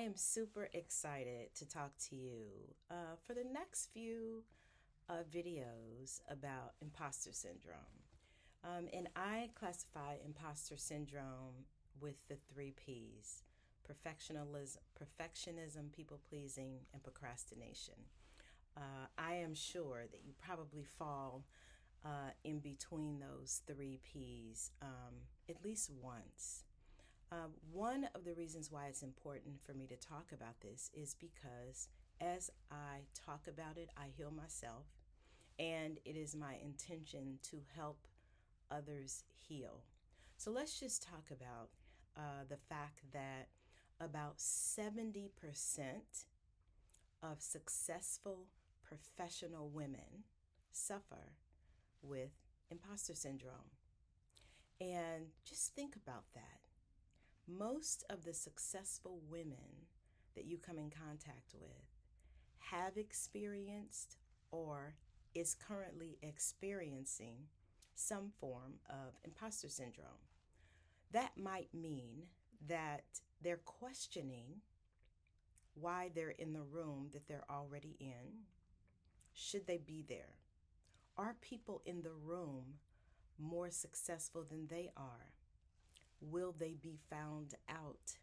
I am super excited to talk to you for the next few videos about imposter syndrome. And I classify imposter syndrome with the three P's: perfectionism, people pleasing, and procrastination. I am sure that you probably fall in between those three P's at least once. One of the reasons why it's important for me to talk about this is because as I talk about it, I heal myself, and it is my intention to help others heal. So let's just talk about the fact that about 70% of successful professional women suffer with imposter syndrome. And just think about that. Most of the successful women that you come in contact with have experienced or is currently experiencing some form of imposter syndrome. That might mean that they're questioning why they're in the room that they're already in. Should they be there? Are people in the room more successful than they are? Will they be found out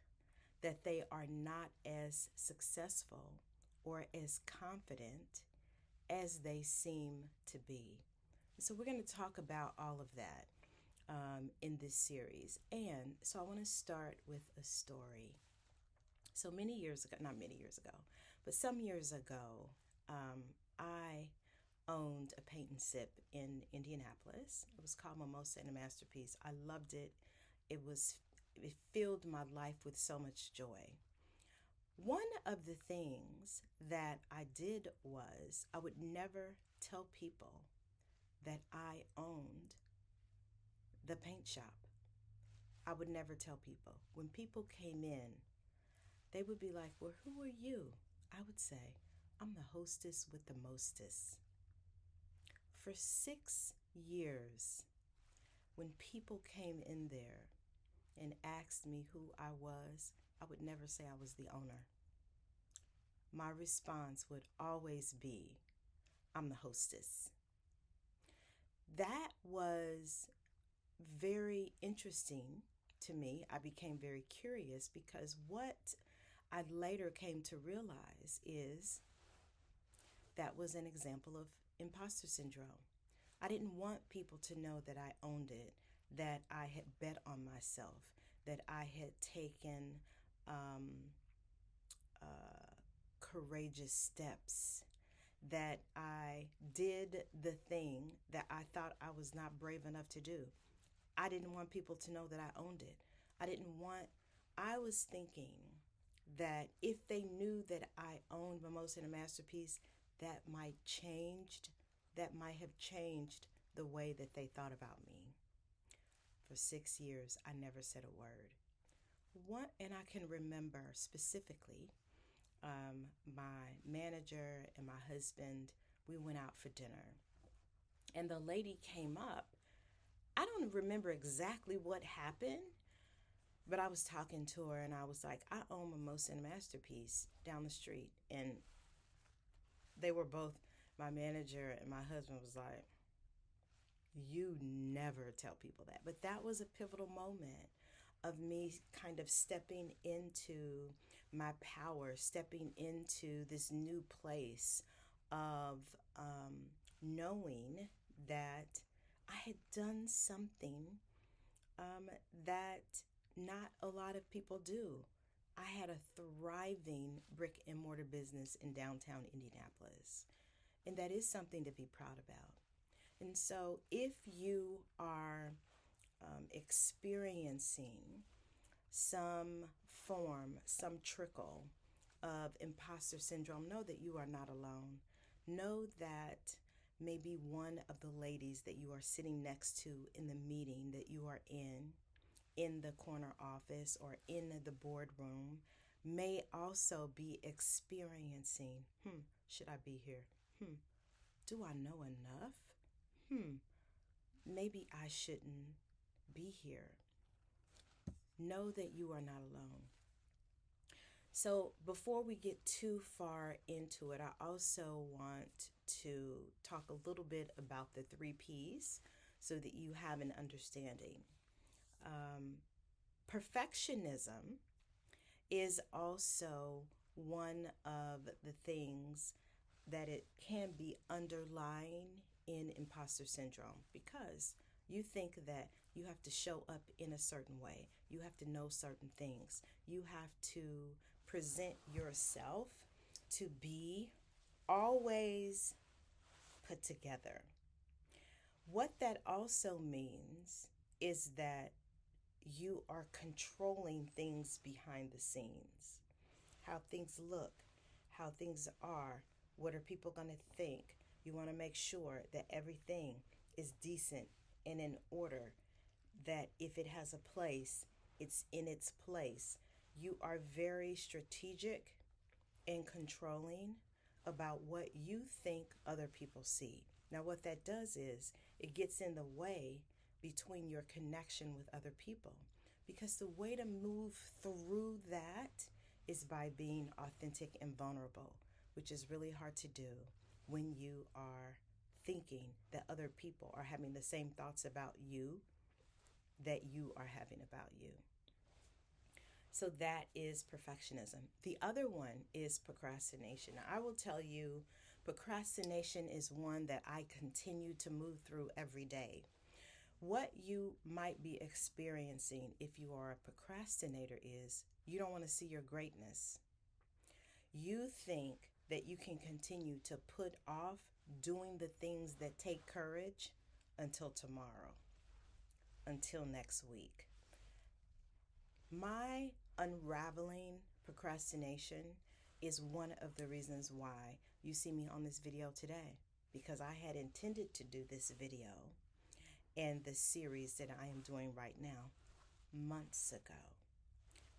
that they are not as successful or as confident as they seem to be? So we're going to talk about all of that in this series. And so I want to start with a story. So many years ago, not many years ago, but some years ago, I owned a paint and sip in Indianapolis. It was called Mimosa and a Masterpiece. I loved it. It filled my life with so much joy. One of the things that I did was I would never tell people that I owned the paint shop. I would never tell people. When people came in, they would be like, "Well, who are you?" I would say, "I'm the hostess with the mostest." For 6 years, when people came in there and asked me who I was, I would never say I was the owner. My response would always be, "I'm the hostess." That was very interesting to me. I became very curious because what I later came to realize is that was an example of imposter syndrome. I didn't want people to know that I owned it, that I had bet on myself, that I had taken courageous steps, that I did the thing that I thought I was not brave enough to do. I didn't want people to know that I owned it. I was thinking that if they knew that I owned Mimosa and a Masterpiece, that might have changed the way that they thought about me. For 6 years, I never said a word. And I can remember specifically my manager and my husband, we went out for dinner. And the lady came up. I don't remember exactly what happened, but I was talking to her and I was like, "I own Mimosa and a Masterpiece down the street." And they were both, my manager and my husband was like, "You never tell people that." But that was a pivotal moment of me kind of stepping into my power, stepping into this new place of knowing that I had done something that not a lot of people do. I had a thriving brick and mortar business in downtown Indianapolis, and that is something to be proud about. And so if you are experiencing some form, some trickle of imposter syndrome, know that you are not alone. Know that maybe one of the ladies that you are sitting next to in the meeting that you are in the corner office or in the boardroom, may also be experiencing, should I be here? Do I know enough? Maybe I shouldn't be here. Know that you are not alone. So, before we get too far into it, I also want to talk a little bit about the three P's so that you have an understanding. Um, Perfectionism is also one of the things that it can be underlying in imposter syndrome because you think that you have to show up in a certain way, you have to know certain things, you have to present yourself to be always put together. What that also means is that you are controlling things behind the scenes, how things look, how things are, what are people going to think. You want to make sure that everything is decent and in order, that if it has a place, it's in its place. You are very strategic and controlling about what you think other people see. Now, what that does is it gets in the way between your connection with other people. Because the way to move through that is by being authentic and vulnerable, which is really hard to do when you are thinking that other people are having the same thoughts about you that you are having about you. So that is perfectionism. The other one is procrastination. Now, I will tell you, procrastination is one that I continue to move through every day. What you might be experiencing if you are a procrastinator is you don't want to see your greatness. You think that you can continue to put off doing the things that take courage until tomorrow, until next week. My unraveling procrastination is one of the reasons why you see me on this video today, because I had intended to do this video and the series that I am doing right now months ago.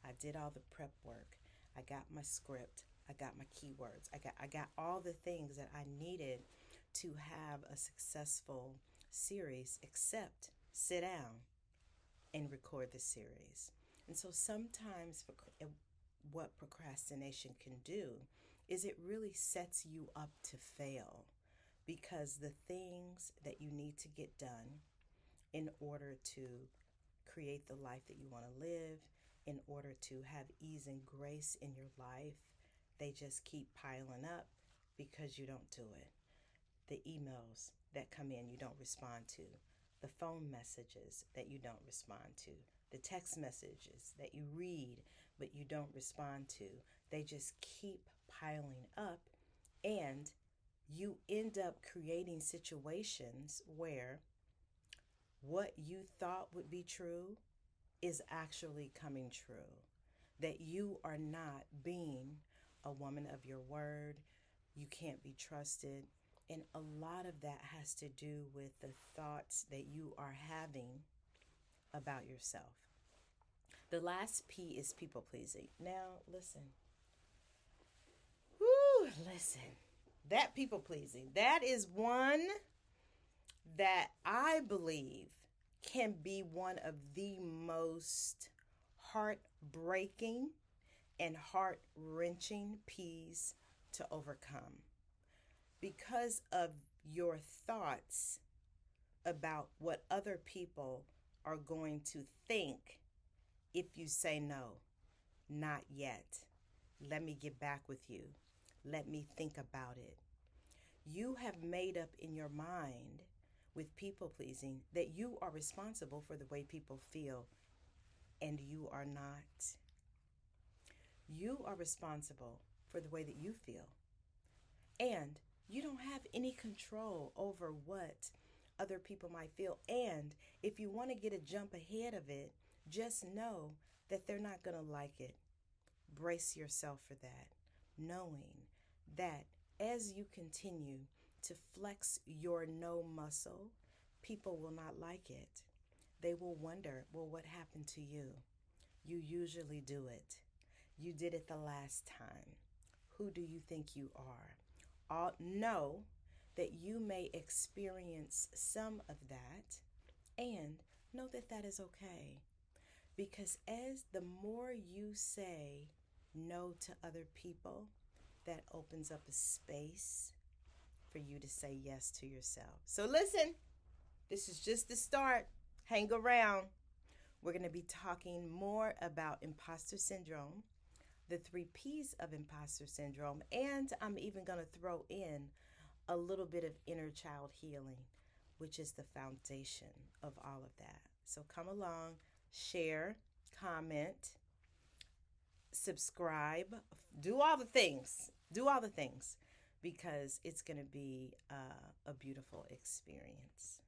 I did all the prep work. I got my script. I got my keywords. I got all the things that I needed to have a successful series, except sit down and record the series. And so sometimes what procrastination can do is it really sets you up to fail, because the things that you need to get done in order to create the life that you want to live, in order to have ease and grace in your life, they just keep piling up because you don't do it. The emails that come in, you don't respond to. The phone messages that you don't respond to. The text messages that you read but you don't respond to. They just keep piling up, and you end up creating situations where what you thought would be true is actually coming true. That you are not being a woman of your word, you can't be trusted. And a lot of that has to do with the thoughts that you are having about yourself. The last P is people pleasing. Now, listen. Listen. That people pleasing, that is one that I believe can be one of the most heartbreaking and heart-wrenching P's to overcome, because of your thoughts about what other people are going to think if you say no, not yet. Let me get back with you. Let me think about it. You have made up in your mind with people pleasing that you are responsible for the way people feel, and you are not. You are responsible for the way that you feel, and you don't have any control over what other people might feel. And if you want to get a jump ahead of it, just know that they're not going to like it. Brace yourself for that, knowing that as you continue to flex your no muscle, people will not like it. They will wonder, well, what happened to you? You usually do it. You did it the last time. Who do you think you are? Know that you may experience some of that, and know that that is okay. Because as the more you say no to other people, that opens up a space for you to say yes to yourself. So listen, this is just the start. Hang around. We're going to be talking more about imposter syndrome, the three P's of imposter syndrome, and I'm even going to throw in a little bit of inner child healing, which is the foundation of all of that. So come along, share, comment, subscribe, do all the things. Do all the things because it's going to be a beautiful experience.